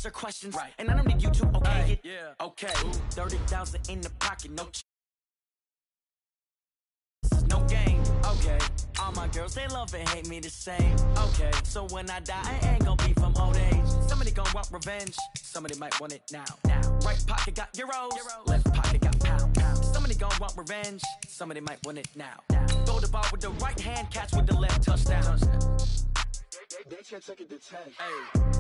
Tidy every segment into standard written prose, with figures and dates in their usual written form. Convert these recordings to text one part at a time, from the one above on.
answer questions. Right. And I don't need you to okay it. Yeah. Okay. 30,000 in the pocket, no no game. Okay. All my girls, they love and hate me the same. Okay. So when I die, I ain't gonna be from old age. Somebody gonna want revenge. Somebody might want it now. Right pocket got euros. Left pocket got pounds. Somebody gonna want revenge. Somebody might want it now. Throw the ball with the right hand, catch with the left, touchdown. They can't take it to 10. Hey.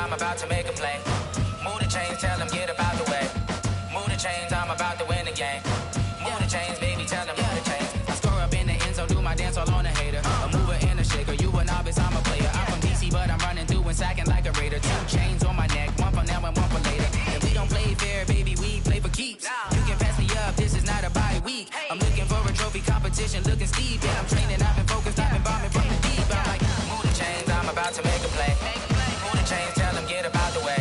I'm about to make a play. Move the chains, tell them get up out the way. Move the chains, I'm about to win the game. Move the chains, baby, tell them move the chains. I score up in the end zone, do my dance all on a hater. A mover and a shaker, you a novice, I'm a player. I'm from DC, but I'm running through and sacking like a raider. 2 chains on my neck, one for now and one for later. And we don't play fair, baby, we play for keeps. You can pass me up, this is not a bye week. I'm looking for a trophy competition, looking steep. Yeah, I'm training, I've been focused, I've been bombing from the deep. I'm like, move the chains, I'm about to make a play. Move the chains, tell them get up out the way.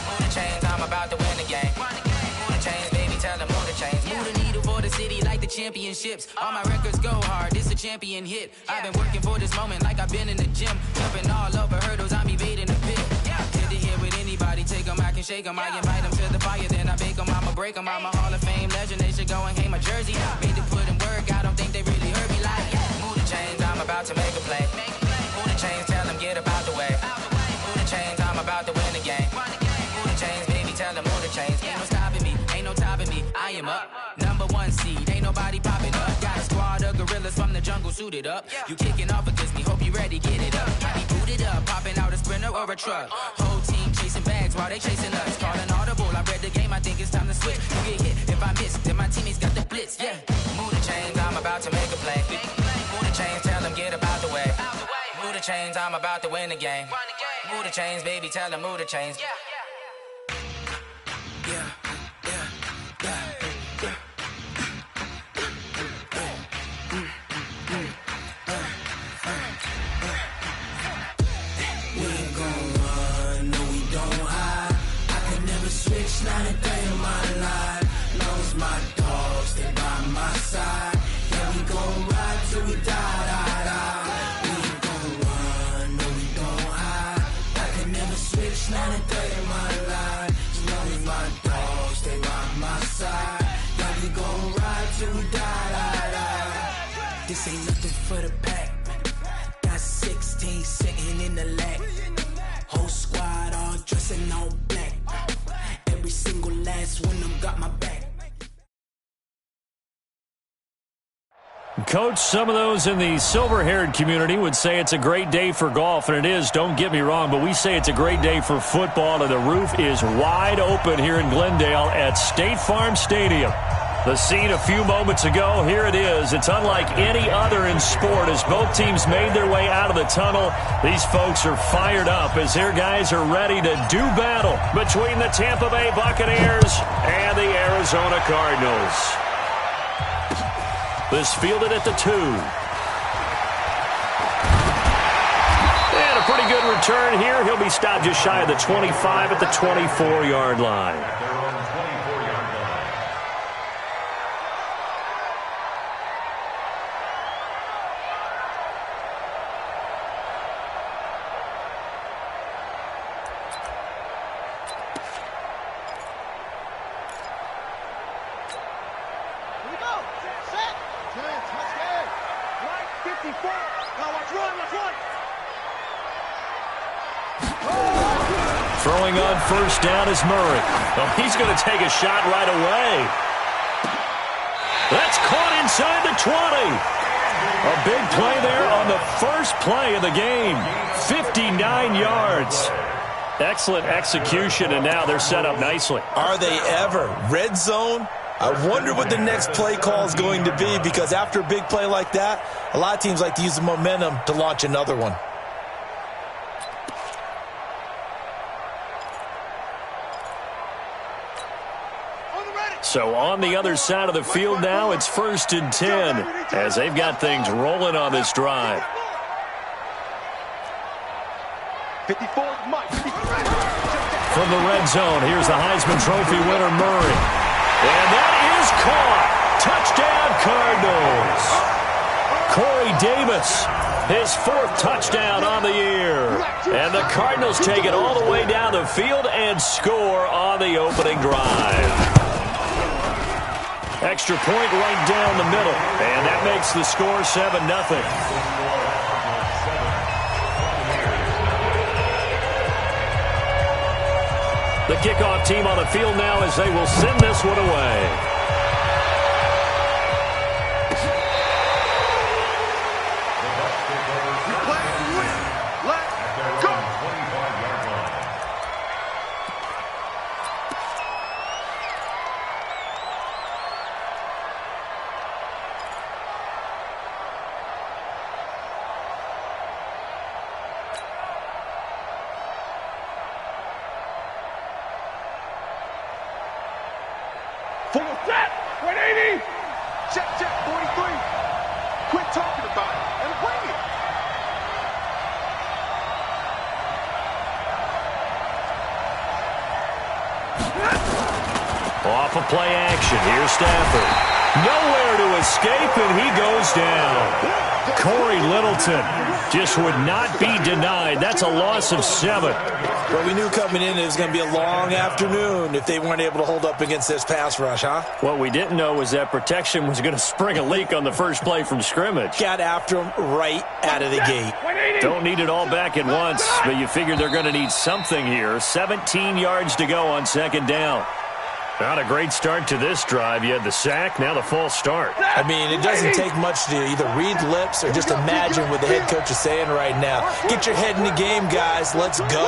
Move the chains, I'm about to win the game. Move the chains, baby, tell them move the chains. Move the needle for the city like the championships. All my records go hard, this a champion hit. I've been working for this moment like I've been in the gym. Jumping all over hurdles, I'm evading the pit. Good to hear with anybody, take them, I can shake them. I invite them to the fire, then I bake them, I'ma break them. I'm a Hall of Fame legend, they should go and hang my jersey. Made the push seed, ain't nobody popping up. Got a squad of gorillas from the jungle suited up. You kicking off against me, hope you ready, get it up. I be booted up, popping out a Sprinter or a truck. Whole team chasing bags while they chasing us. Calling audible, I read the game, I think it's time to switch. You get hit if I miss, then my teammates got the blitz, yeah. Move the chains, I'm about to make a play. Move the chains, tell them get about the way. Move the chains, I'm about to win the game. Move the chains, baby, tell them move the chains. Yeah. Not a day in my life, long as my dogs stay by my side. Yeah, we gon' ride till we die, die, die. We ain't gon' run, no we don't hide. I can never switch, not a day in my life, as long as my dogs stay by my side. Yeah, we gon' ride till we die, die, die. This ain't nothing for the pack. Got 16 sitting in the lag. Whole squad all dressing all black. Every single last one of them got my back. Coach, some of those in the silver-haired community would say it's a great day for golf, and it is, don't get me wrong, but we say it's a great day for football, and the roof is wide open here in Glendale at State Farm Stadium. The scene a few moments ago, here it is. It's unlike any other in sport as both teams made their way out of the tunnel. These folks are fired up as their guys are ready to do battle between the Tampa Bay Buccaneers and the Arizona Cardinals. This fielded at the 2. And a pretty good return here. He'll be stopped just shy of the 25 at the 24-yard line. Throwing on first down is Murray. Oh, he's going to take a shot right away. That's caught inside the 20. A big play there on the first play of the game. 59 yards. Excellent execution, and now they're set up nicely. Are they ever? Red zone? I wonder what the next play call is going to be, because after a big play like that, a lot of teams like to use the momentum to launch another one. So on the other side of the field now, it's 1st and 10 as they've got things rolling on this drive. 54, Mike. From the red zone, here's the Heisman Trophy winner, Murray. And that is caught. Touchdown, Cardinals. Corey Davis, his 4th touchdown on the year. And the Cardinals take it all the way down the field and score on the opening drive. Extra point right down the middle. And that makes the score 7-0. The kickoff team on the field now as they will send this one away. Set! 180! Check, 43. Quit talking about it and bring it. Off of play action. Here's Stafford. Nowhere to escape, and he goes down. Corey Littleton just would not be denied. That's a loss of 7. Well, we knew coming in it was going to be a long afternoon if they weren't able to hold up against this pass rush, huh? What we didn't know was that protection was going to spring a leak on the first play from scrimmage. Got after him right out of the gate. Don't need it all back at once, but you figure they're going to need something here. 17 yards to go on 2nd down. Not a great start to this drive. You had the sack, now the false start. I mean, it doesn't take much to either read lips or just imagine what the head coach is saying right now. Get your head in the game, guys. Let's go.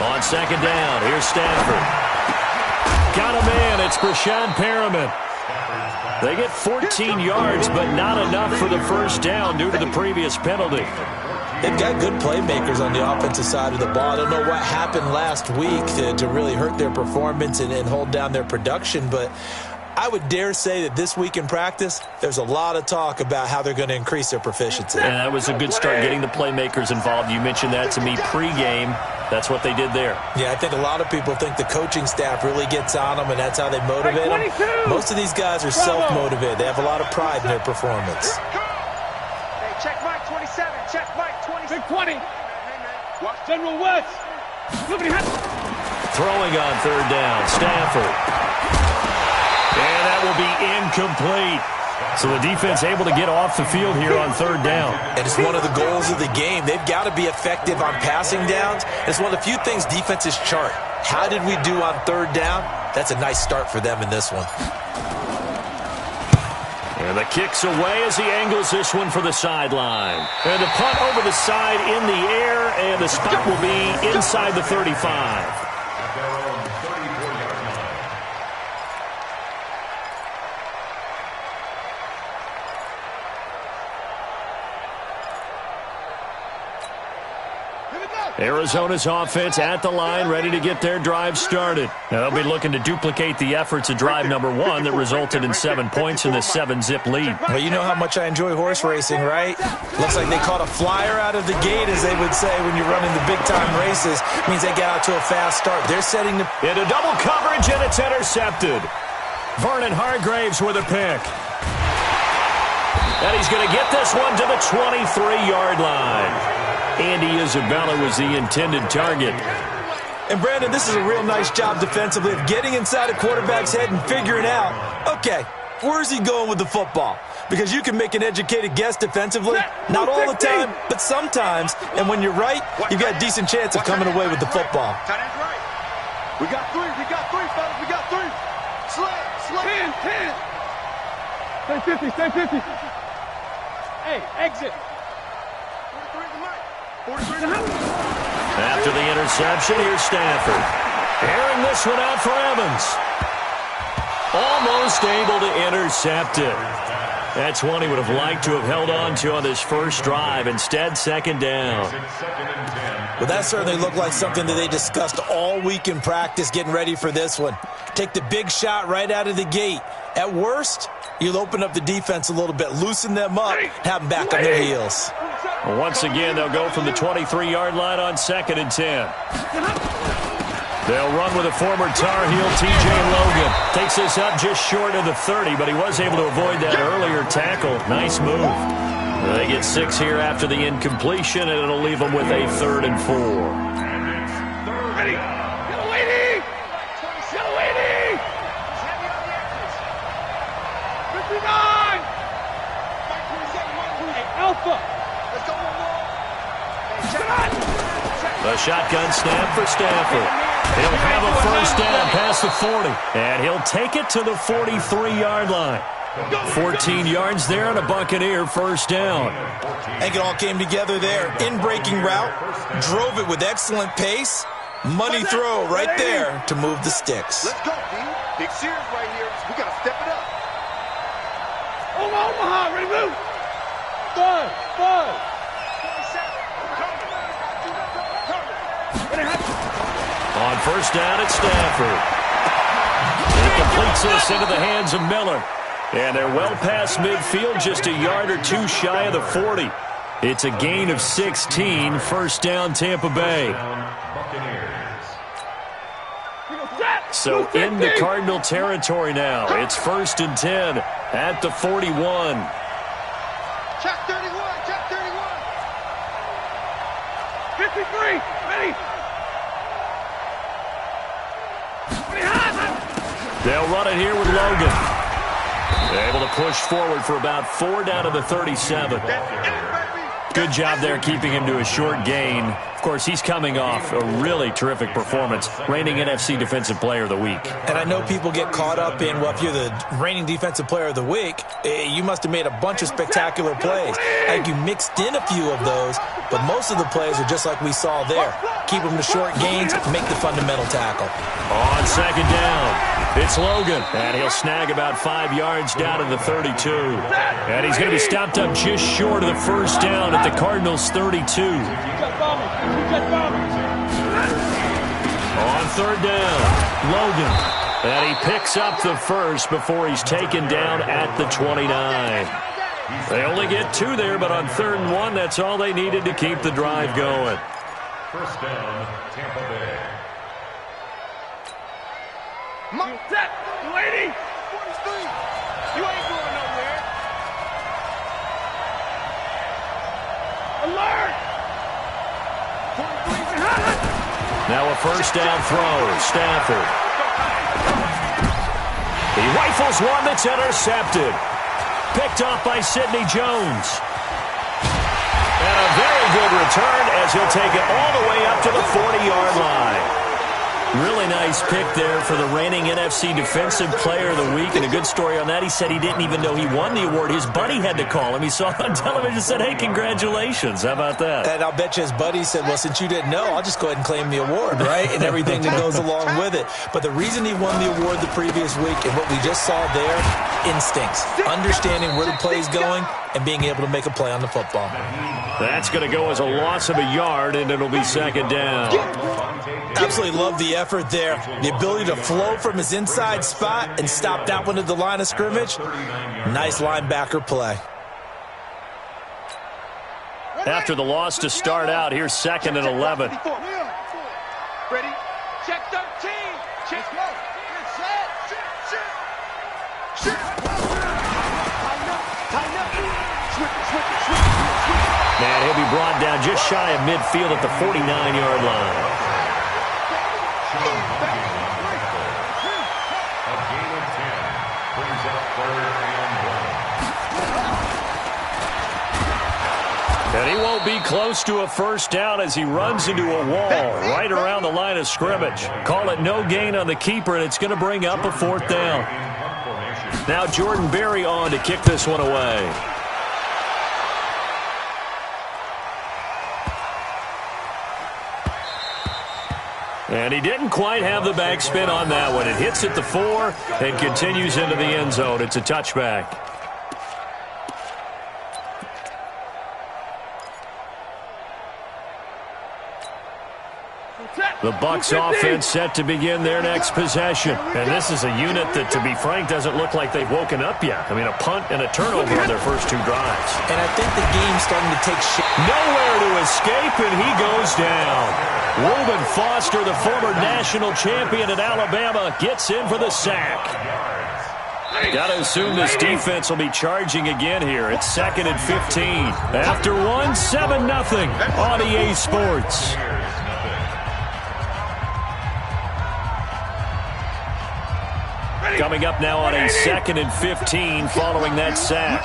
On second down, here's Stanford. Got a man. It's Brashad Perriman. They get 14 yards, but not enough for the first down due to the previous penalty. They've got good playmakers on the offensive side of the ball. I don't know what happened last week to really hurt their performance and hold down their production, but I would dare say that this week in practice, there's a lot of talk about how they're going to increase their proficiency. And that was a good start getting the playmakers involved. You mentioned that to me pregame. That's what they did there. Yeah, I think a lot of people think the coaching staff really gets on them, and that's how they motivate them. Most of these guys are self-motivated. They have a lot of pride in their performance. Hey, check Mike 27. Check Mike 27. Big 20. Watch General West. Throwing on third down, Stanford. And that will be incomplete. So the defense able to get off the field here on third down. And it's one of the goals of the game. They've got to be effective on passing downs. It's one of the few things defenses chart. How did we do on third down? That's a nice start for them in this one. And the kick's away as he angles this one for the sideline. And the punt over the side in the air, and the spot will be inside the 35. Arizona's offense at the line, ready to get their drive started. Now they'll be looking to duplicate the efforts of drive number one that resulted in 7 points in the 7-zip lead. Well, you know how much I enjoy horse racing, right? Looks like they caught a flyer out of the gate, as they would say when you're running the big-time races. Means they get out to a fast start. They're setting the... Into double coverage, and it's intercepted. Vernon Hargraves with a pick. And he's going to get this one to the 23-yard line. Andy Isabella was the intended target. And, Brandon, this is a real nice job defensively of getting inside a quarterback's head and figuring out, okay, where's he going with the football? Because you can make an educated guess defensively, not all the time, but sometimes. And when you're right, you've got a decent chance of coming away with the football. We got three, fellas, we got three. Slam. 10. Stay 50, stay 50. Hey, exit. 43 After the interception, here's Stanford. Airing this one out for Evans. Almost able to intercept it. That's one he would have liked to have held on to on this first drive. Instead, second down. Well, that certainly looked like something that they discussed all week in practice getting ready for this one. Take the big shot right out of the gate. At worst, you'll open up the defense a little bit, loosen them up, have them back on their heels. Once again, they'll go from the 23-yard line on 2nd and 10. They'll run with a former Tar Heel, T.J. Logan. Takes this up just short of the 30, but he was able to avoid that earlier tackle. Nice move. They get 6 here after the incompletion, and it'll leave them with a 3rd and 4. Ready. Go, Lady. Go, Lady. 59. Hey, Alpha. The shotgun snap for Stanford. He'll have a first down past the 40, and he'll take it to the 43-yard line. 14 yards there and a Buccaneer first down. I think it all came together there. In-breaking route, drove it with excellent pace. Money throw right there to move the sticks. Let's go, D. Big series right here. We got to step it up. Omaha, ready to move. 5. On first down at Stanford. He completes this into the hands of Miller. And they're well past midfield, just a yard or two shy of the 40. It's a gain of 16, first down Tampa Bay. So into Cardinal territory now. It's 1st and 10 at the 41. Check 31, check 31. 53, ready. They'll run it here with Logan. Able to push forward for about 4 down to the 37. Good job there keeping him to a short gain. Of course, he's coming off a really terrific performance, reigning NFC Defensive Player of the Week. And I know people get caught up in, well, if you're the reigning Defensive Player of the Week, you must have made a bunch of spectacular plays. I think you mixed in a few of those, but most of the plays are just like we saw there. Keep them to short gains, make the fundamental tackle. On second down, it's Logan, and he'll snag about 5 yards down to the 32. And he's going to be stopped up just short of the first down at the Cardinals' 32. On third down, Logan. And he picks up the first before he's taken down at the 29. They only get 2 there, but on 3rd and 1, that's all they needed to keep the drive going. First down, Tampa Bay. Set, lady. 43. You ain't going nowhere. Alert. 43. Now a first down throw, Stafford. He rifles one that's intercepted. Picked off by Sidney Jones. And a very good return as he'll take it all the way up to the 40-yard line. Really nice pick there for the reigning NFC Defensive Player of the Week. And a good story on that, he said he didn't even know he won the award. His buddy had to call him. He saw it on television and said, hey, congratulations. How about that? And I'll bet you his buddy said, well, since you didn't know, I'll just go ahead and claim the award, right? And everything that goes along with it. But the reason he won the award the previous week and what we just saw there, instincts. Understanding where the play's going and being able to make a play on the football. That's going to go as a loss of a yard, and it'll be second down. Absolutely love the effort there. The ability to flow from his inside spot and stop that one at the line of scrimmage. Nice linebacker play. After the loss to start out, here's 2nd and 11. Ready? Check 13. Check. Set. Shit. Tighten up. Switch it. And he'll be brought down just shy of midfield at the 49-yard line. A game of 10 brings up 3rd and 1. And he won't be close to a first down as he runs into a wall right around the line of scrimmage. Call it no gain on the keeper, and it's going to bring up a 4th down. Now Jordan Berry on to kick this one away. And he didn't quite have the backspin on that one. It hits at the 4 and continues into the end zone. It's a touchback. The Bucs offense set to begin their next possession. And this is a unit that, to be frank, doesn't look like they've woken up yet. I mean, a punt and a turnover on their first 2 drives. And I think the game's starting to take shape. Nowhere to escape, and he goes down. Reuben Foster, the former national champion at Alabama, gets in for the sack. Got to assume this defense will be charging again here. It's 2nd and 15. After 1, 7-0 on EA Sports. Coming up now on a 2nd and 15 following that sack.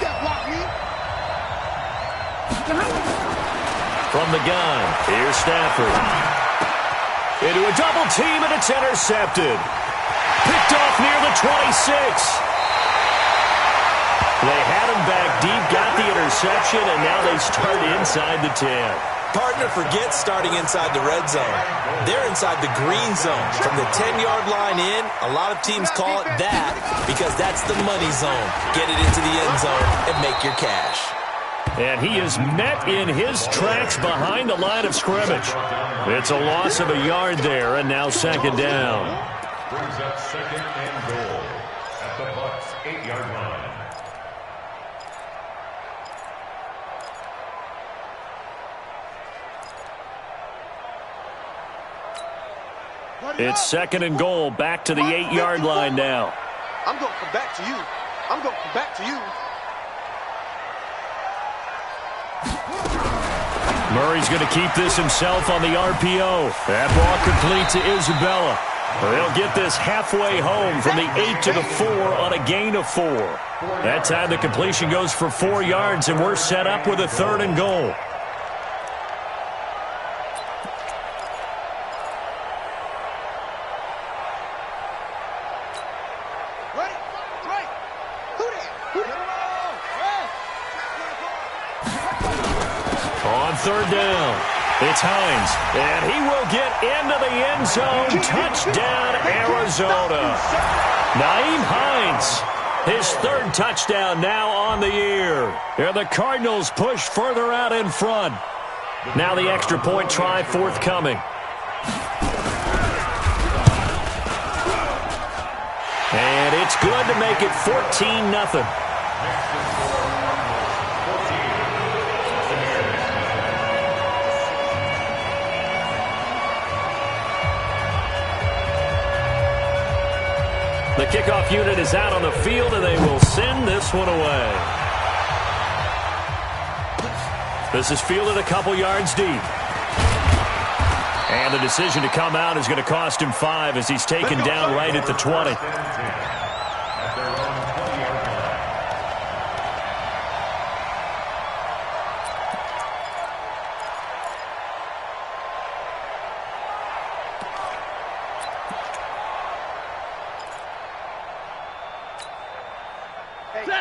From the gun, here's Stafford. Into a double team, and it's intercepted. Picked off near the 26. They had him back deep, got the interception, and now they start inside the 10. Partner forgets starting inside the red zone. They're inside the green zone. From the 10-yard line in, a lot of teams call it that because that's the money zone. Get it into the end zone and make your cash. And he is met in his tracks behind the line of scrimmage. It's a loss of a yard there, and now 2nd down. Brings up 2nd and goal at the Bucs 8-yard line. It's 2nd and goal, back to the 8-yard line now. I'm going to come back to you. I'm going to come back to you. Murray's going to keep this himself on the RPO. That ball complete to Isabella. They'll get this halfway home from the 8 to the 4 on a gain of 4. That time the completion goes for 4 yards, and we're set up with a 3rd and goal. third down. It's Hines, and he will get into the end zone. Touchdown, Arizona. Nyheim Hines, his third touchdown now on the year. And the Cardinals push further out in front. Now the extra point try forthcoming. And it's good to make it 14-0. The kickoff unit is out on the field, and they will send this one away. This is fielded a couple yards deep. And the decision to come out is going to cost him 5 as he's taken down right at the 20.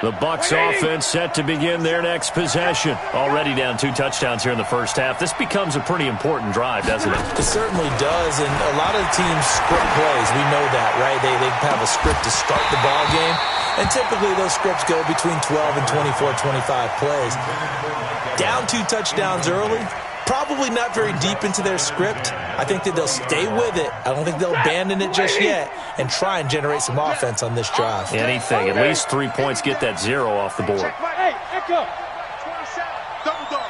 The Bucs offense set to begin their next possession. Already down 2 touchdowns here in the first half. This becomes a pretty important drive, doesn't it? It certainly does, and a lot of the teams script plays. We know that, right? They have a script to start the ball game, and typically those scripts go between 12 and 24, 25 plays. Down 2 touchdowns early, probably not very deep into their script. I think that they'll stay with it. I don't think they'll abandon it just yet and try and generate some offense on this drive. Anything. At least 3 points, get that 0 off the board. Hey, echo. 27. Double dog.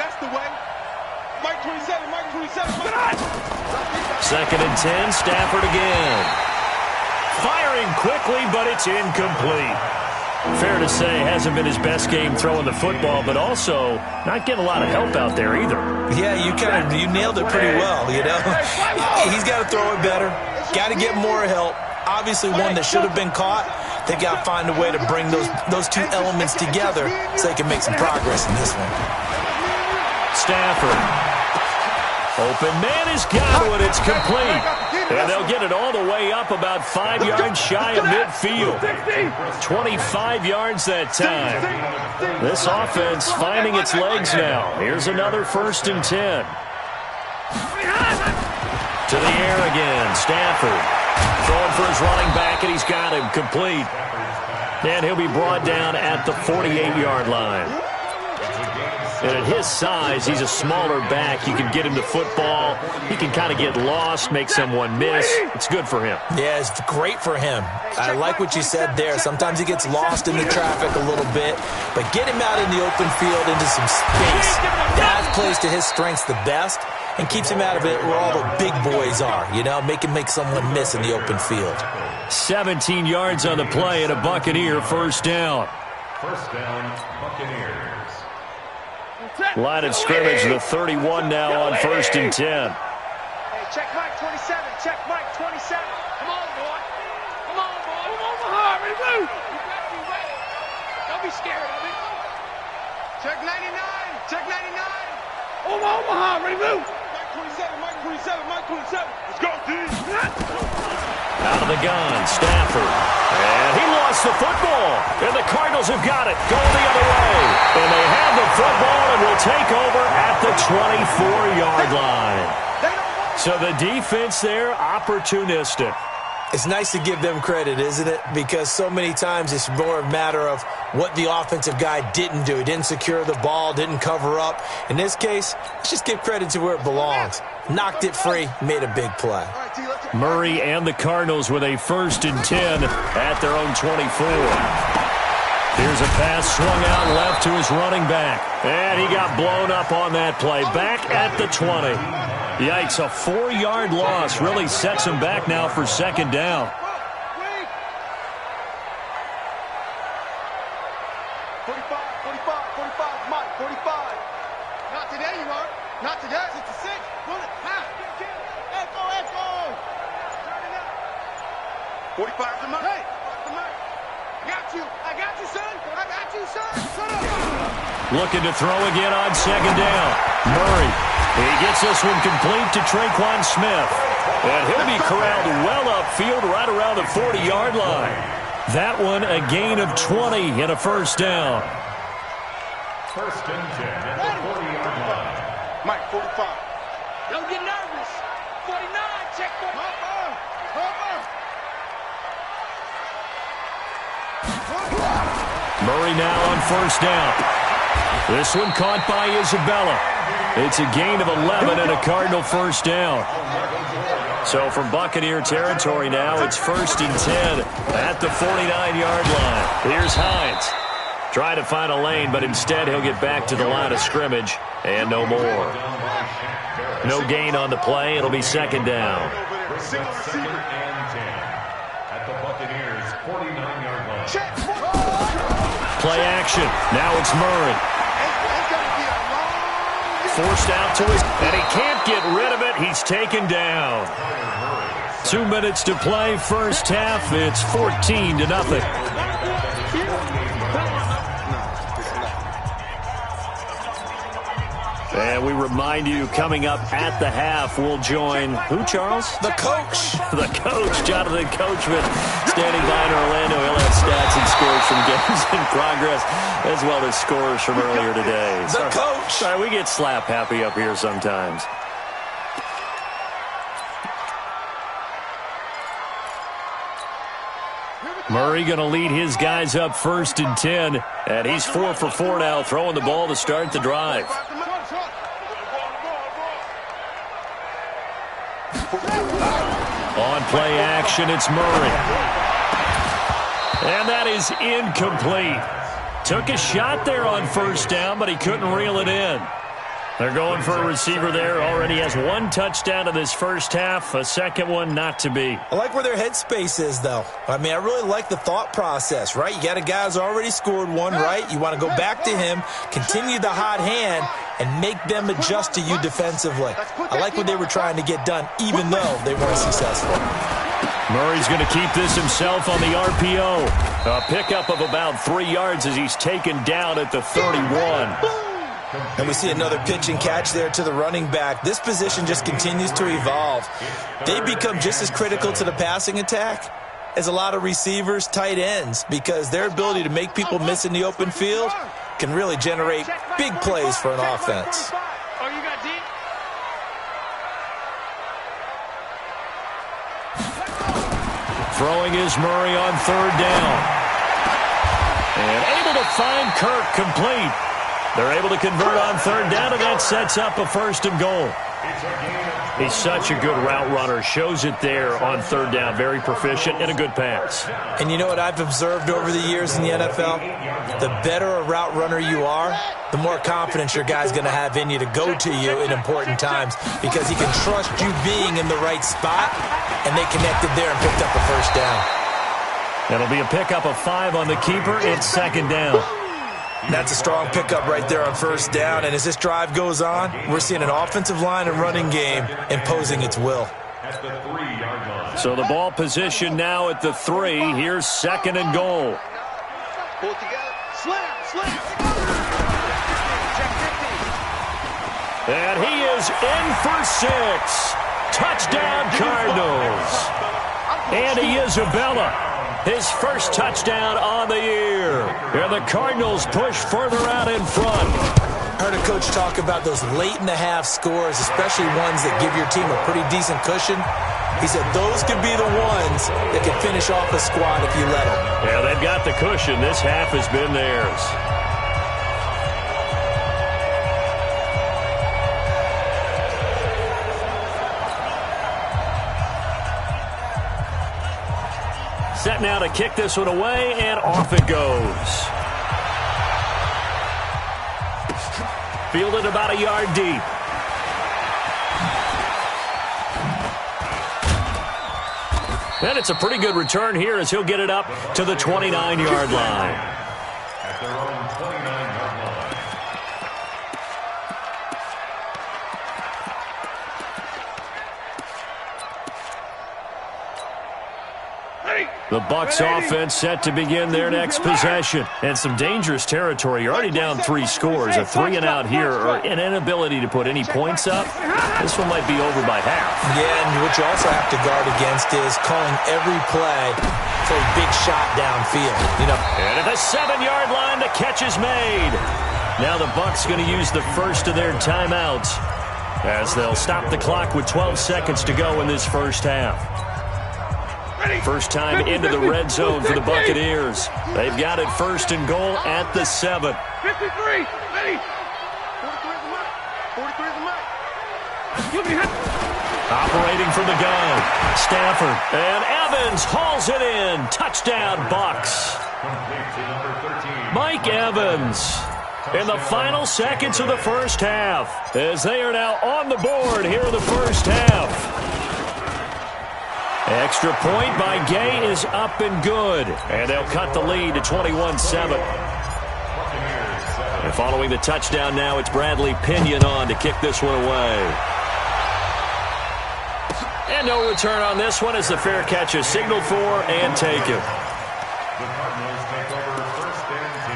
That's the way. Mike 27, Mike 27. Second and 10, Stafford again. Firing quickly, but it's incomplete. Fair to say, hasn't been his best game throwing the football, but also not getting a lot of help out there either. Yeah, you nailed it pretty well, you know. He's got to throw it better, got to get more help. Obviously, one that should have been caught. They got to find a way to bring those 2 elements together so they can make some progress in this one. Stafford. Open man has got one. It's complete. And they'll get it all the way up about 5 yards shy of midfield. 25 yards that time. This offense finding its legs now. Here's another 1st and 10. To the air again. Stafford throwing for his running back, and he's got him complete. And he'll be brought down at the 48-yard line. And at his size, he's a smaller back. You can get him the football. He can kind of get lost, make someone miss. It's good for him. Yeah, it's great for him. I like what you said there. Sometimes he gets lost in the traffic a little bit, but get him out in the open field into some space. That plays to his strengths the best and keeps him out of it where all the big boys are, you know, make someone miss in the open field. 17 yards on the play and a Buccaneer first down. First down, Buccaneers. Line of scrimmage, the 31 now on 1st and 10. Hey, check Mike 27. Check Mike 27. Come on, boy. Come on, boy. Come on, Harvey. Move. You better be ready. Don't be scared of it. Check 99. Check 99. Omaha, ready, move. Mike 27. Mike 27. Mike 27. Let's go, D. Out of the gun, Stafford. And he lost the football. And the Cardinals have got it. Going the other way. And they have the football and will take over at the 24-yard line. So the defense there, opportunistic. It's nice to give them credit, isn't it? Because so many times it's more a matter of what the offensive guy didn't do. He didn't secure the ball, didn't cover up. In this case, let's just give credit to where it belongs. Knocked it free, made a big play. Murray and the Cardinals with a 1st and 10 at their own 24. Here's a pass swung out left to his running back. And he got blown up on that play. Back at the 20. Yikes, a 4-yard loss really sets him back now for 2nd down. 45, Mike, 45. Not today, you are. Not today. 66. Bullet. Echo. Turn it up. 45 to Mike. Hey. I got you, son. Shut up. Looking to throw again on 2nd down. Murray. He gets this one complete to Traquan Smith. And he'll be corralled well upfield right around the 40-yard line. That one a gain of 20 and a 1st down. 1st and 10 at the 40-yard line. Mike, 45. Don't get nervous. 49, check 49. Murray now on first down. This one caught by Isabella. It's a gain of 11 and a Cardinal first down. So from Buccaneer territory now, it's 1st and 10 at the 49-yard line. Here's Hines. Trying to find a lane, but instead he'll get back to the line of scrimmage and no more. No gain on the play. It'll be 2nd down. Second and 10 at the Buccaneers' 49-yard line. Play action. Now it's Murray. Forced out to his, and he can't get rid of it. He's taken down. 2 minutes to play, first half. It's 14-0. And we remind you, coming up at the half, we'll join who, Charles? The coach. The coach, Jonathan Coachman, standing by in Orlando. He'll have stats and scores from games in progress, as well as scores from earlier today. The coach. Sorry, we get slap happy up here sometimes. Murray going to lead his guys up 1st and 10, and he's 4 for 4 now, throwing the ball to start the drive. On play action, it's Murray. And that is incomplete. Took a shot there on first down, but he couldn't reel it in. They're going for a receiver there. Already has 1 touchdown in this first half. A second one not to be. I like where their headspace is, though. I mean, I really like the thought process, right? You got a guy who's already scored one, right? You want to go back to him, continue the hot hand, and make them adjust to you defensively. I like what they were trying to get done, even though they weren't successful. Murray's going to keep this himself on the RPO. A pickup of about 3 yards as he's taken down at the 31. And we see another pitch and catch there to the running back. This position just continues to evolve. They become just as critical to the passing attack as a lot of receivers, tight ends, because their ability to make people miss in the open field can really generate big plays for an offense. Throwing is Murray on 3rd down. And able to find Kirk complete. They're able to convert on 3rd down, and that sets up a 1st and goal. He's such a good route runner. Shows it there on 3rd down. Very proficient and a good pass. And you know what I've observed over the years in the NFL? The better a route runner you are, the more confidence your guy's going to have in you to go to you in important times, because he can trust you being in the right spot, and they connected there and picked up a 1st down. It'll be a pickup of 5 on the keeper. It's 2nd down. That's a strong pickup right there on 1st down. And as this drive goes on, we're seeing an offensive line and running game imposing its will. So the ball position now at the 3. Here's 2nd and goal. Pull it together. Slam. And he is in for 6. Touchdown Cardinals. Andy Isabella. His first touchdown on the year. And the Cardinals push further out in front. I heard a coach talk about those late-in-the-half scores, especially ones that give your team a pretty decent cushion. He said those could be the ones that could finish off a squad if you let them. Yeah, they've got the cushion. This half has been theirs. Set now to kick this one away, and off it goes. Fielded about a yard deep. And it's a pretty good return here as he'll get it up to the 29-yard line. At their own 29-yard line. The Bucs offense set to begin their next possession. And some dangerous territory. You're already down 3 scores. A 3 and out here, or an inability to put any points up. This one might be over by half. Yeah, and what you also have to guard against is calling every play for a big shot downfield. And at the 7-yard line, the catch is made. Now the Bucs going to use the first of their timeouts as they'll stop the clock with 12 seconds to go in this first half. First time into the red zone for the Buccaneers. They've got it first and goal at the 7. 53, ready. 43 is the mark. 43 is the mark. Operating from the gun, Stafford. And Evans hauls it in. Touchdown, Bucs. Mike Evans in the final seconds of the first half, as they are now on the board here in the first half. Extra point by Gay is up and good, and they'll cut the lead to 21-7. And following the touchdown now, it's Bradley Pinion on to kick this one away. And no return on this one as the fair catch is signaled for and taken. The Cardinals take over first and 10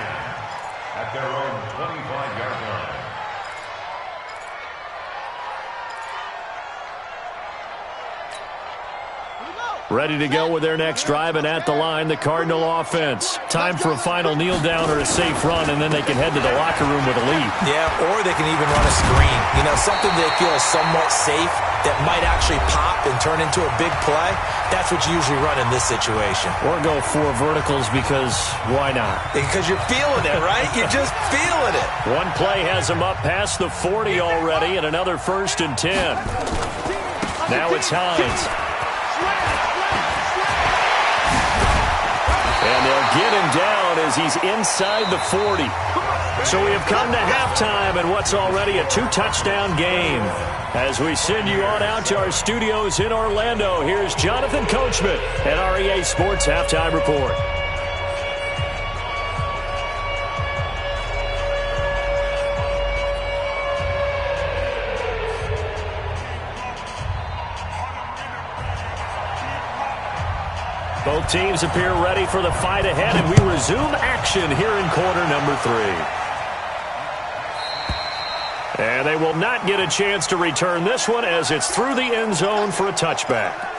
at their own 25-yard line. Ready to go with their next drive, and at the line, the Cardinal offense. Time for a final kneel down or a safe run, and then they can head to the locker room with a lead. Yeah, or they can even run a screen. You know, something they feel is somewhat safe that might actually pop and turn into a big play. That's what you usually run in this situation. Or go 4 verticals because why not? Because you're feeling it, right? You're just feeling it. One play has them up past the 40 already, and another first and 10. Now it's Hines. And they'll get him down as he's inside the 40. So we have come to halftime in what's already a 2-touchdown game. As we send you on out to our studios in Orlando, here's Jonathan Coachman at REA Sports Halftime Report. Both teams appear ready for the fight ahead, and we resume action here in quarter number 3. And they will not get a chance to return this one as it's through the end zone for a touchback.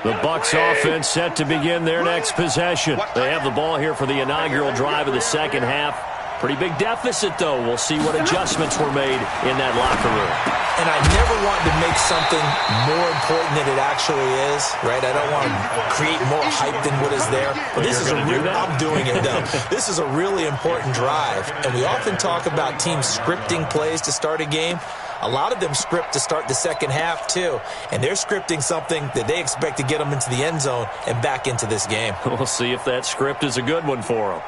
The Bucs offense set to begin their next possession. They have the ball here for the inaugural drive of the second half. Pretty big deficit, though. We'll see what adjustments were made in that locker room. And I never want to make something more important than it actually is, right? I don't want to create more hype than what is there. But this is I'm doing it, though. This is a really important drive. And we often talk about teams scripting plays to start a game. A lot of them script to start the second half, too. And they're scripting something that they expect to get them into the end zone and back into this game. We'll see if that script is a good one for them.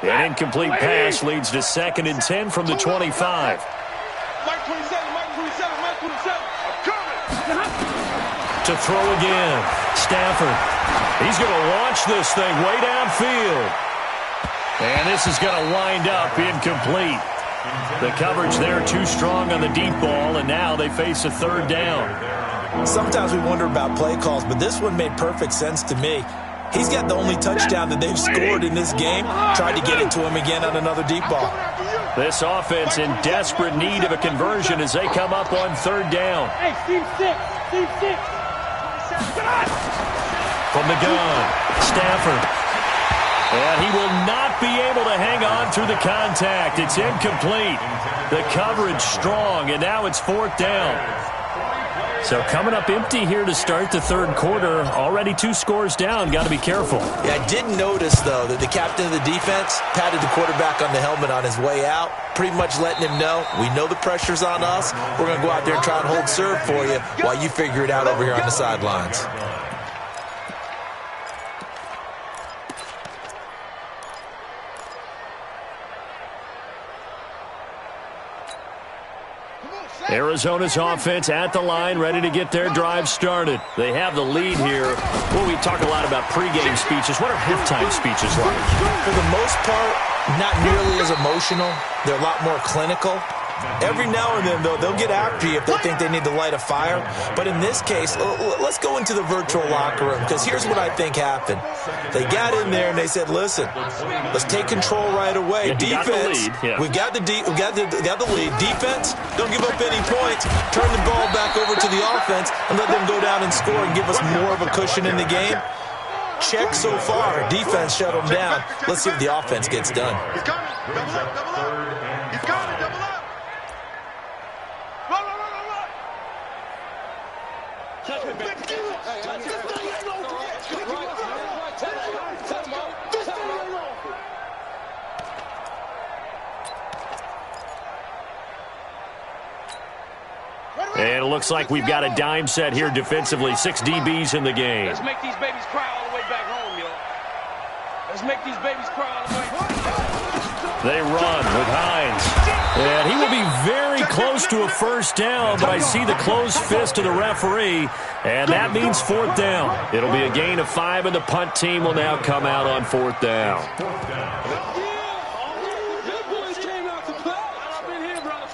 An incomplete pass leads to 2nd and 10 from the 25. Mike 27, Mike 27, Mike 27. I'm coming. To throw again. Stafford. He's going to launch this thing way downfield. And this is going to wind up incomplete. The coverage there too strong on the deep ball, and now they face a 3rd down. Sometimes we wonder about play calls, but this one made perfect sense to me. He's got the only touchdown that they've scored in this game. Tried to get it to him again on another deep ball. This offense in desperate need of a conversion as they come up on 3rd down. Hey, Steve 6. Steve 6. From the gun, Stafford. And he will not be able to hang on through the contact. It's incomplete. The coverage strong, and now it's 4th down. So coming up empty here to start the 3rd quarter. Already 2 scores down. Got to be careful. Yeah, I did notice, though, that the captain of the defense patted the quarterback on the helmet on his way out, pretty much letting him know, we know the pressure's on us. We're going to go out there and try and hold serve for you while you figure it out over here on the sidelines. Arizona's offense at the line, ready to get their drive started. They have the lead here. Well, we talk a lot about pregame speeches. What are halftime speeches like? For the most part, not nearly as emotional. They're a lot more clinical. Every now and then, though, they'll get after you if they think they need to light a fire. But in this case, let's go into the virtual locker room, because here's what I think happened. They got in there and they said, listen, let's take control right away. Defense, we got the lead. Defense, don't give up any points. Turn the ball back over to the offense and let them go down and score and give us more of a cushion in the game. Check so far. Defense shut them down. Let's see if the offense gets done. He's coming. Double up, double up. He's coming, double up. Run, run, run, run, run. And it looks like we've got a dime set here defensively. 6 DBs in the game. Let's make these babies cry all the way back home, yo. Let's make these babies cry all the way home. They run with Hines. And he will be very close to a first down, but I see the closed fist of the referee, and that means 4th down. It'll be a gain of 5, and the punt team will now come out on 4th down.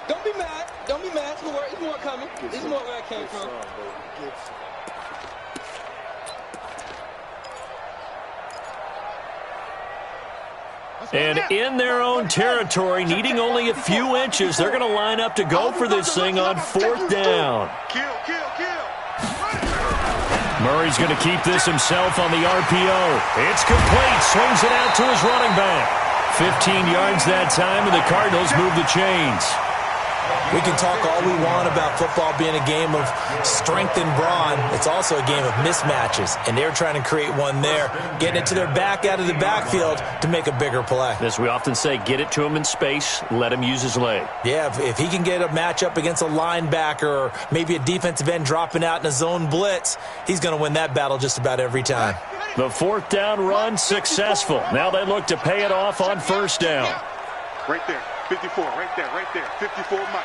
Don't be mad. Don't be mad. There's more coming. There's more where I came from. And in their own territory, needing only a few inches, they're going to line up to go for this thing on 4th down. Kill, kill, kill. Murray's going to keep this himself on the RPO. It's complete. Swings it out to his running back. 15 yards that time, and the Cardinals move the chains. We can talk all we want about football being a game of strength and brawn. It's also a game of mismatches, and they're trying to create one there, getting it to their back out of the backfield to make a bigger play. As we often say, get it to him in space, let him use his leg. Yeah, if he can get a matchup against a linebacker or maybe a defensive end dropping out in a zone blitz, he's going to win that battle just about every time. The 4th down run successful. Now they look to pay it off on 1st down. Right there, 54, right there, 54 Mike.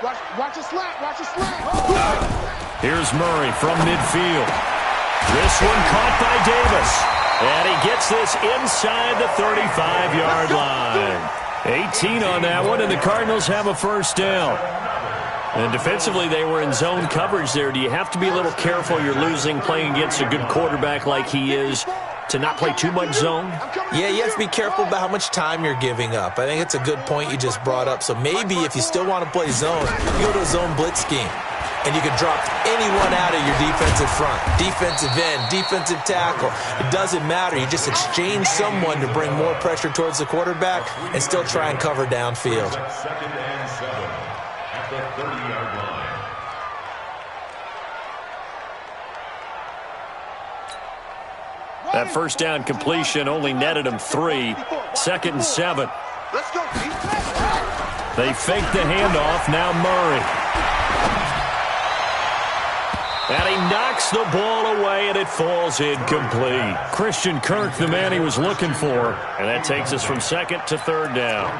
Watch it slap, watch it slap. Here's Murray from midfield. This one caught by Davis. And he gets this inside the 35-yard line. 18 on that one, and the Cardinals have a 1st down. And defensively, they were in zone coverage there. Do you have to be a little careful? You're losing, playing against a good quarterback like he is, to not play too much zone? Yeah, you have to be careful about how much time you're giving up. I think it's a good point you just brought up. So maybe if you still want to play zone, you go to a zone blitz scheme. And you can drop anyone out of your defensive front, defensive end, defensive tackle. It doesn't matter. You just exchange someone to bring more pressure towards the quarterback and still try and cover downfield. 2nd and 7 at the 30-yard line. That 1st down completion only netted him 3. 2nd and 7. Let's go, Pete. They fake the handoff. Now Murray. And he knocks the ball away, and it falls incomplete. Christian Kirk, the man he was looking for. And that takes us from 2nd to 3rd down.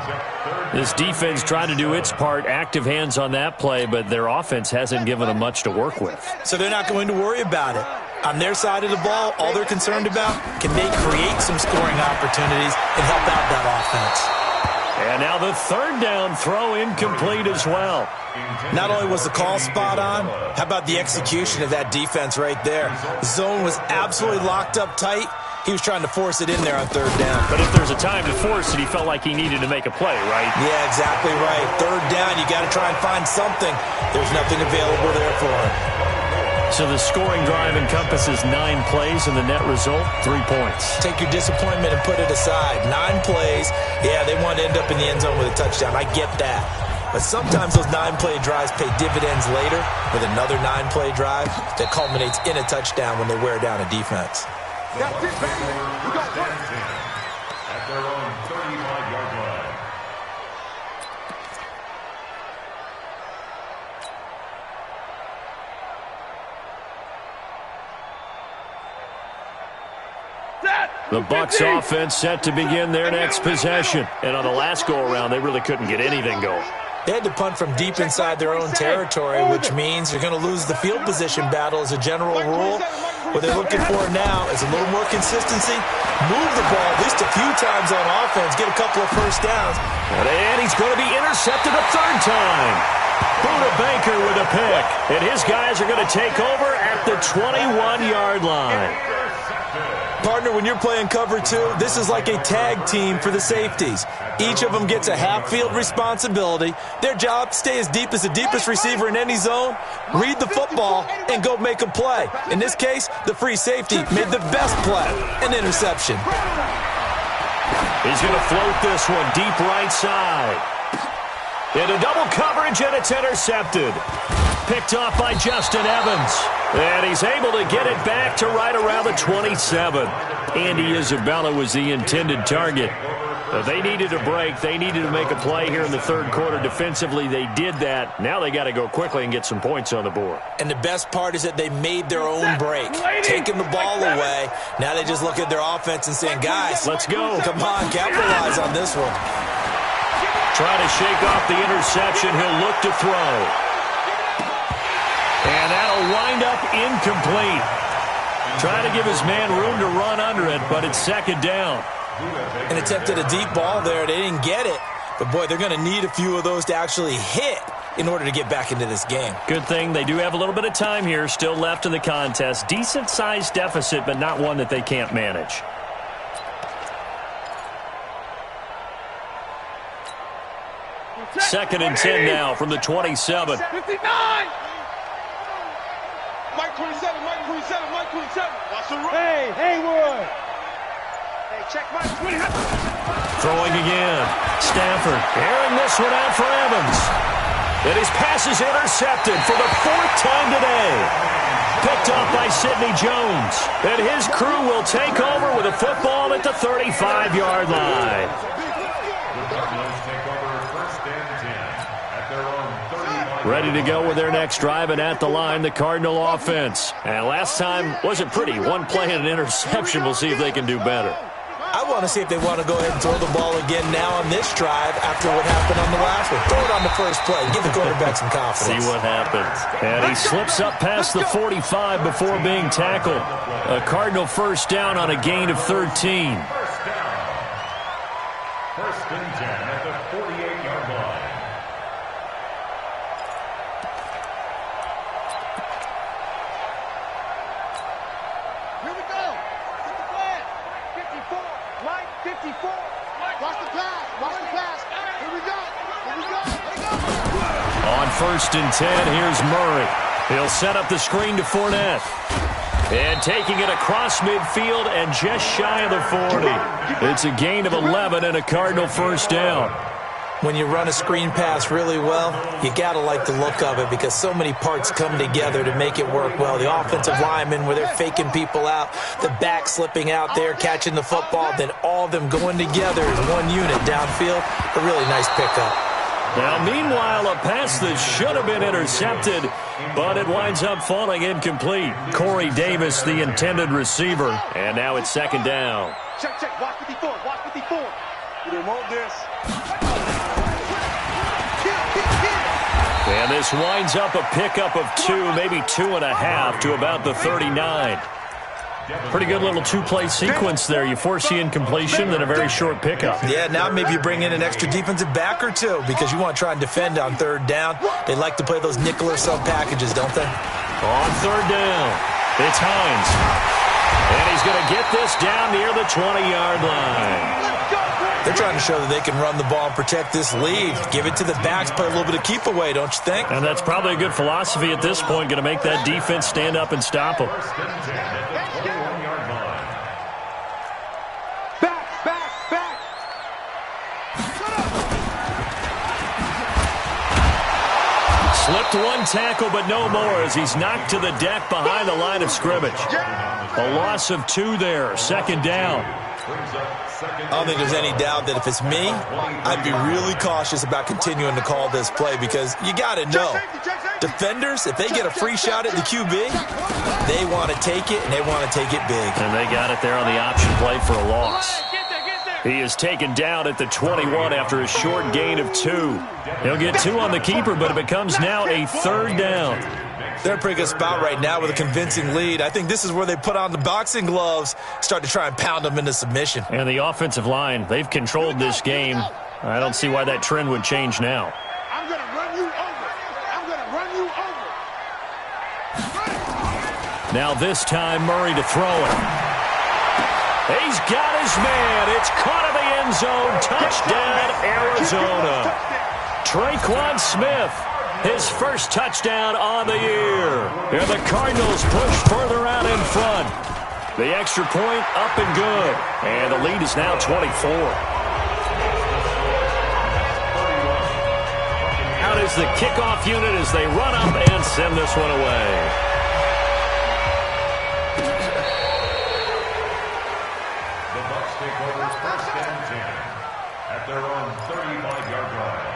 This defense tried to do its part, active hands on that play, but their offense hasn't given them much to work with. So they're not going to worry about it. On their side of the ball, all they're concerned about, can they create some scoring opportunities and help out that offense? And now the 3rd down throw incomplete as well. Not only was the call spot on, how about the execution of that defense right there? The zone was absolutely locked up tight. He was trying to force it in there on 3rd down. But if there's a time to force it, he felt like he needed to make a play, right? Yeah, exactly right. 3rd down, you got to try and find something. There's nothing available there for him. So the scoring drive encompasses 9 plays, and the net result, 3 points. Take your disappointment and put it aside. 9 plays. Yeah, they want to end up in the end zone with a touchdown. I get that. But sometimes those 9-play drives pay dividends later with another 9-play drive that culminates in a touchdown when they wear down a defense. That's it, baby. We got one. At their own 35-yard line. The Bucs offense set to begin their next possession. And on the last go-around, they really couldn't get anything going. They had to punt from deep inside their own territory, which means you're going to lose the field position battle as a general rule. What they're looking for now is a little more consistency, move the ball at least a few times on offense, get a couple of first downs. And he's going to be intercepted a third time. Buda Baker with a pick. And his guys are going to take over at the 21-yard line. Partner, when you're playing cover two, this is like a tag team for the safeties. Each of them gets a half-field responsibility. Their job, stay as deep as the deepest receiver in any zone, read the football, and go make a play. In this case, the free safety made the best play, an interception. He's going to float this one deep right side. Into double coverage, and it's intercepted. Picked off by Justin Evans. And he's able to get it back to right around the 27. Andy Isabella was the intended target. They needed a break. They needed to make a play here in the third quarter. Defensively, they did that. Now they got to go quickly and get some points on the board. And the best part is that they made their own break, taking the ball away. Now they just look at their offense and saying, guys, let's go. Come on, capitalize on this one. Trying to shake off the interception. He'll look to throw. And that'll wind up incomplete. Trying to give his man room to run under it, but it's second down. And attempted a deep ball there. They didn't get it. But, boy, they're going to need a few of those to actually hit in order to get back into this game. Good thing they do have a little bit of time here still left in the contest. Decent-sized deficit, but not one that they can't manage. Second and 10 now from the 27. 59! Mike 27, Mike 27, Mike 27. Hey, Haywood. Hey, check Mike 27. Throwing again. Stafford airing this one out for Evans. And his pass is intercepted for the fourth time today. Picked off by Sidney Jones. And his crew will take over with a football at the 35-yard line. Ready to go with their next drive, and at the line, the Cardinal offense. And last time wasn't pretty. One play and an interception. We'll see if they can do better. I want to see if they want to go ahead and throw the ball again now on this drive after what happened on the last one. Throw it on the first play. Give the quarterback some confidence. See what happens. And he slips up past the 45 before being tackled. A Cardinal first down on a gain of 13. First and 10 at the 48-yard line. Here we go. What's the plan? 54. Mike 54. Watch the pass. Watch the pass. Here we go. Here we go. Here we go. On first and 10, here's Murray. He'll set up the screen to Fournette. And taking it across midfield and just shy of the 40. It's a gain of 11 and a Cardinal first down. When you run a screen pass really well, you got to like the look of it because so many parts come together to make it work well. The offensive linemen where they're faking people out, the back slipping out there, catching the football, then all of them going together as one unit downfield. A really nice pickup. Now, meanwhile, a pass that should have been intercepted, but it winds up falling incomplete. Corey Davis, the intended receiver, and now it's second down. Check, check. Watch 54. Watch 54. You didn't want this. And this winds up a pickup of 2, maybe 2.5 to about the 39. Pretty good little two-play sequence there. You force the incompletion, then a very short pickup. Yeah, now maybe you bring in an extra defensive back or two because you want to try and defend on third down. They like to play those nickel or sub packages, don't they? On third down, it's Hines. And he's going to get this down near the 20-yard line. They're trying to show that they can run the ball and protect this lead. Give it to the backs, play a little bit of keep away, don't you think? And that's probably a good philosophy at this point, going to make that defense stand up and stop them. Back. Slipped one tackle, but no more as he's knocked to the deck behind the line of scrimmage. A loss of 2 there, second down. I don't think there's any doubt that if it's me, I'd be really cautious about continuing to call this play because you got to know, defenders, if they get a free shot at the QB, they want to take it, and they want to take it big. And they got it there on the option play for a loss. He is taken down at the 21 after a short gain of 2. He'll get 2 on the keeper, but it becomes now a third down. They're in a pretty good spot right now with a convincing lead. I think this is where they put on the boxing gloves, start to try and pound them into submission. And the offensive line, they've controlled this game. I don't see why that trend would change now. I'm going to run you over. I'm going to run you over. Now this time, Murray to throw it. He's got his man. It's caught in the end zone. Touchdown, Arizona. Traquan Smith, his first touchdown on the year. And the Cardinals push further out in front. The extra point up and good. And the lead is now 24. Out is the kickoff unit as they run up and send this one away. The Bucs take over first and 10 at their own 35-yard line.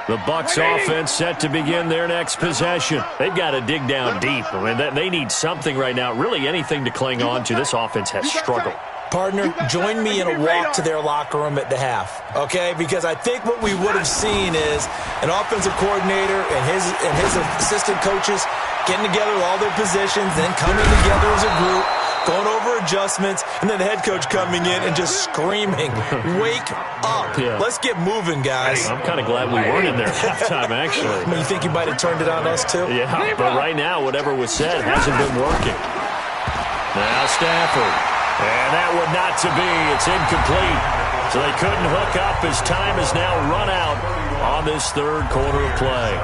The Bucs offense set to begin their next possession. They've got to dig down deep. I mean, they need something right now, really anything to cling on to. This offense has struggled. Partner, join me in a walk to their locker room at the half, okay? Because I think what we would have seen is an offensive coordinator and his assistant coaches getting together with all their positions, then coming together as a group, going over adjustments, and then the head coach coming in and just screaming, wake up. Yeah. Let's get moving, guys. I'm kind of glad we weren't in there at halftime, actually. I mean, you think you might have turned it on us, too? Yeah, but right now, whatever was said hasn't been working. Now Stafford. And that would not to be. It's incomplete. So they couldn't hook up as time is now run out on this third quarter of play.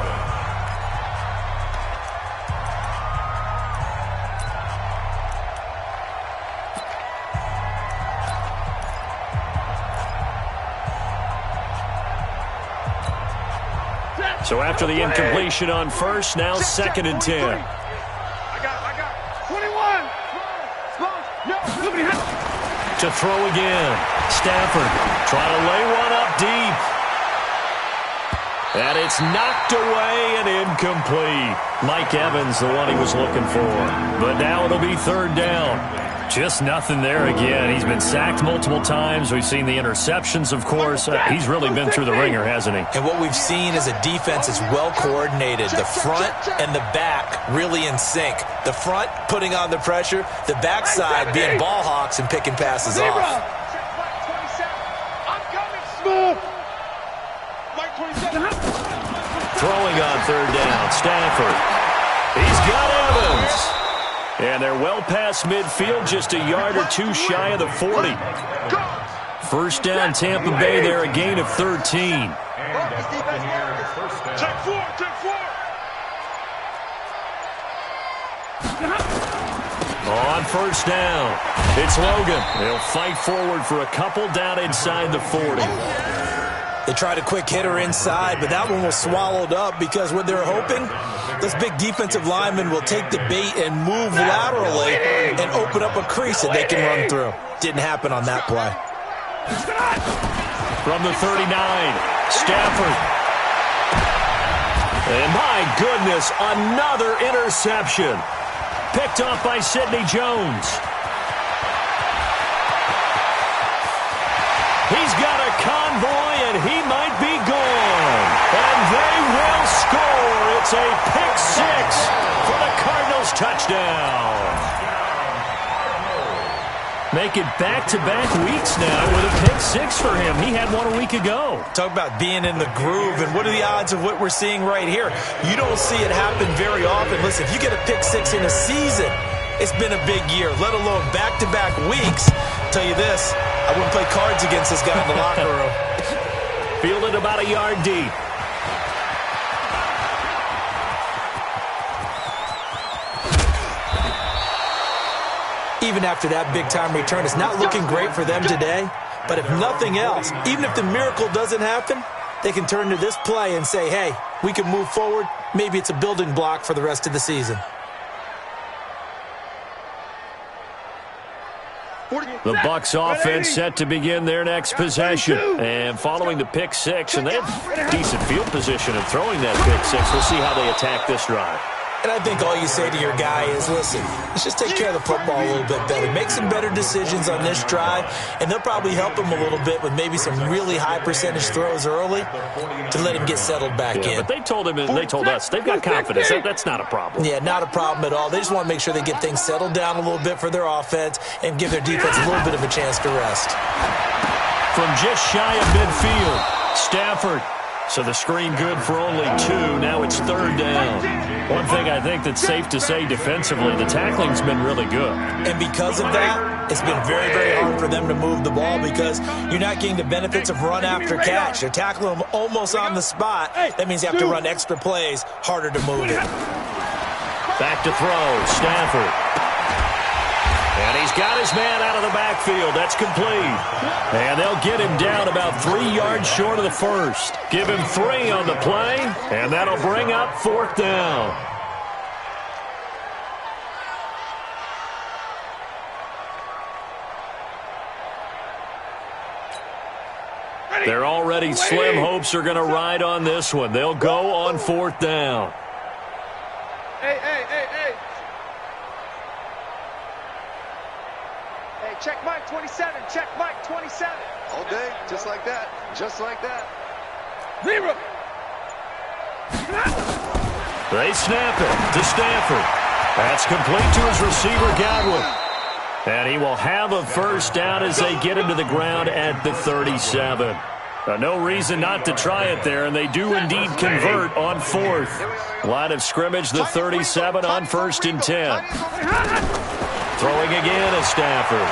So after the incompletion on first, now second and 10. I got 21. To throw again. Stafford trying to lay one up deep. And it's knocked away and incomplete. Mike Evans, the one he was looking for. But now it'll be third down. Just nothing there again. He's been sacked multiple times. We've seen the interceptions, of course. He's really been through the ringer, hasn't he? And what we've seen is a defense is well coordinated. The front and the back really in sync. The front putting on the pressure. The backside being ball hawks and picking passes off. I'm coming. Smooth. Mike 27. Throwing on third down. Stafford. He's got Evans. And they're well past midfield, just a yard or two shy of the 40. First down, Tampa Bay there, a gain of 13. Check four. On first down, it's Logan. They'll fight forward for a couple down inside the 40. They tried a quick hitter inside, but that one was swallowed up because what they're hoping, this big defensive lineman will take the bait and move laterally and open up a crease that they can run through. Didn't happen on that play. From the 39, Stafford. And my goodness, another interception. Picked off by Sidney Jones. He's got a convoy, and he might be gone. And they will score. It's a pick six for the Cardinals touchdown. Make it back-to-back weeks now with a pick six for him. He had one a week ago. Talk about being in the groove, and what are the odds of what we're seeing right here? You don't see it happen very often. Listen, if you get a pick six in a season, it's been a big year, let alone back-to-back weeks. I'll tell you this, I wouldn't play cards against this guy in the locker room. Fielded about a yard deep. Even after that big-time return, it's not looking great for them today. But if nothing else, even if the miracle doesn't happen, they can turn to this play and say, hey, we can move forward. Maybe it's a building block for the rest of the season. The Bucs offense set to begin their next possession. And following the pick six, and they have decent field position in throwing that pick six. We'll see how they attack this drive. And I think all you say to your guy is, listen, let's just take care of the football a little bit better. Make some better decisions on this drive, and they'll probably help him a little bit with maybe some really high percentage throws early to let him get settled back in. But they told him and they told us they've got confidence. That's not a problem. Yeah, not a problem at all. They just want to make sure they get things settled down a little bit for their offense and give their defense a little bit of a chance to rest. From just shy of midfield, Stafford. So the screen good for only 2. Now it's 3rd down. One thing I think that's safe to say defensively, the tackling's been really good. And because of that, it's been very, very hard for them to move the ball because you're not getting the benefits of run after catch. You're tackling them almost on the spot. That means you have to run extra plays, harder to move it. Back to throw, Stafford. And he's got his man out of the backfield. That's complete. And they'll get him down about 3 yards short of the first. Give him 3 on the play, and that'll bring up 4th down. Their already slim hopes are going to ride on this one. They'll go on 4th down. Hey. Check Mike 27. Check Mike 27. All day, just like that. Just like that. Zero. They snap it to Stafford. That's complete to his receiver, Godwin. And he will have a first down as they get him to the ground at the 37. No reason not to try it there, and they do indeed convert on 4th. Line of scrimmage, the 37 on 1st and 10. Throwing again is Stafford.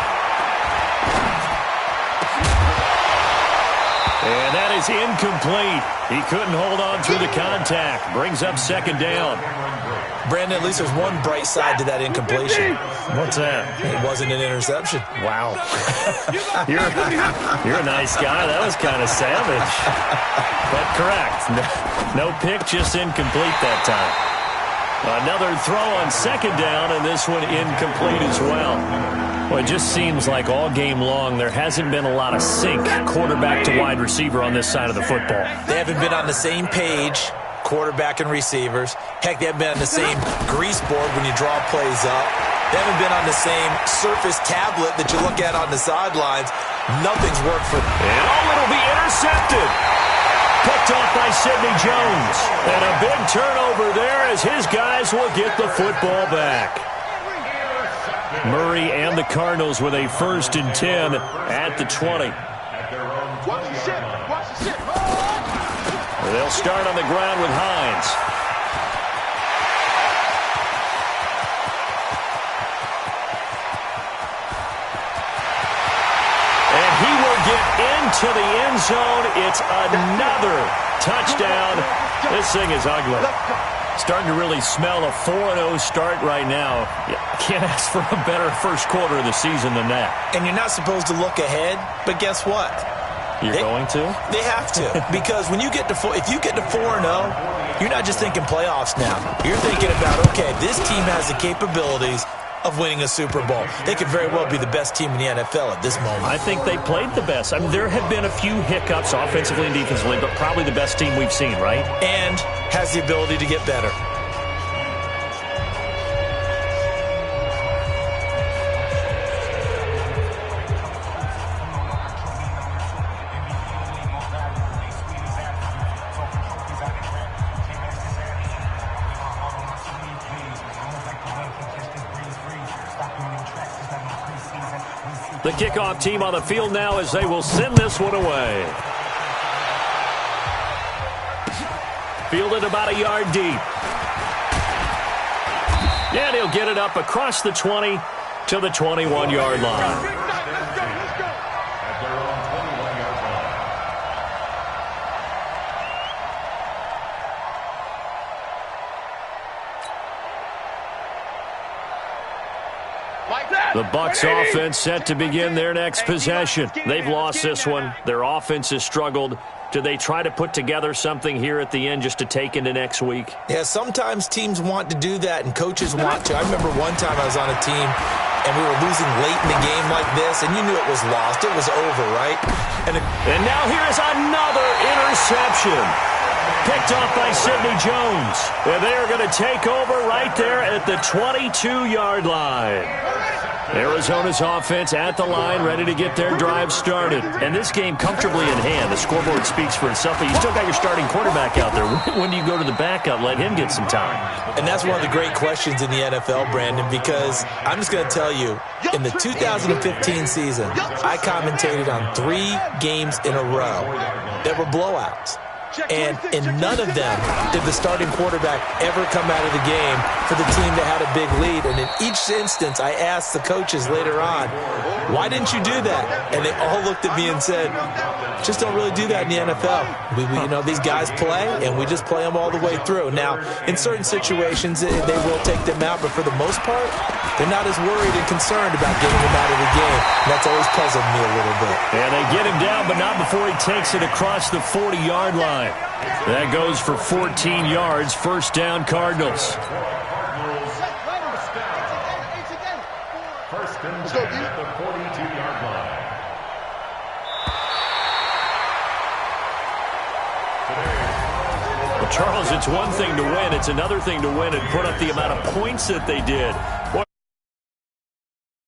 And that is incomplete. He couldn't hold on through the contact. Brings up 2nd down. Brandon, at least there's one bright side to that incompletion. What's that? It wasn't an interception. Wow. You're a nice guy. That was kind of savage. But correct. No pick, just incomplete that time. Another throw on 2nd down, and this one incomplete as well. Well, it just seems like all game long there hasn't been a lot of sync quarterback to wide receiver on this side of the football. They haven't been on the same page, quarterback and receivers. Heck, they haven't been on the same grease board when you draw plays up. They haven't been on the same Surface tablet that you look at on the sidelines. Nothing's worked for them. And it'll be intercepted. Picked off by Sidney Jones. And a big turnover there as his guys will get the football back. Murray and the Cardinals with a 1st and 10 at the 20. They'll start on the ground with Hines. And he will get into the end zone. It's another touchdown. This thing is ugly. Starting to really smell a 4-0 start right now. You can't ask for a better first quarter of the season than that. And you're not supposed to look ahead, but guess what? You're going to? They have to. Because when you get to if you get to 4-0, you're not just thinking playoffs now. You're thinking about, okay, this team has the capabilities of winning a Super Bowl. They could very well be the best team in the NFL at this moment. I think they played the best. I mean, there have been a few hiccups offensively and defensively, but probably the best team we've seen, right? And has the ability to get better. The kickoff team on the field now as they will send this one away. Fielded about a yard deep. And he'll get it up across the 20 to the 21-yard line. The Bucs offense set to begin their next possession. They've lost this one. Their offense has struggled. Do they try to put together something here at the end just to take into next week? Yeah, sometimes teams want to do that and coaches want to. I remember one time I was on a team and we were losing late in the game like this, and you knew it was lost. It was over, right? And now here's another interception. Picked off by Sidney Jones. And they are going to take over right there at the 22-yard line. Arizona's offense at the line, ready to get their drive started. And this game comfortably in hand. The scoreboard speaks for itself, but you still got your starting quarterback out there. When do you go to the backup? Let him get some time. And that's one of the great questions in the NFL, Brandon, because I'm just going to tell you, in the 2015 season, I commentated on 3 games in a row that were blowouts. And in none of them did the starting quarterback ever come out of the game for the team that had a big lead. And in each instance, I asked the coaches later on, why didn't you do that? And they all looked at me and said, just don't really do that in the NFL. You know, these guys play, and we just play them all the way through. Now, in certain situations, they will take them out, but for the most part, they're not as worried and concerned about getting them out of the game. And that's always puzzled me a little bit. And they get him down, but not before he takes it across the 40-yard line. That goes for 14 yards. First down, Cardinals. First and 10 at the 42-yard line. Well, Charles, it's one thing to win. It's another thing to win and put up the amount of points that they did.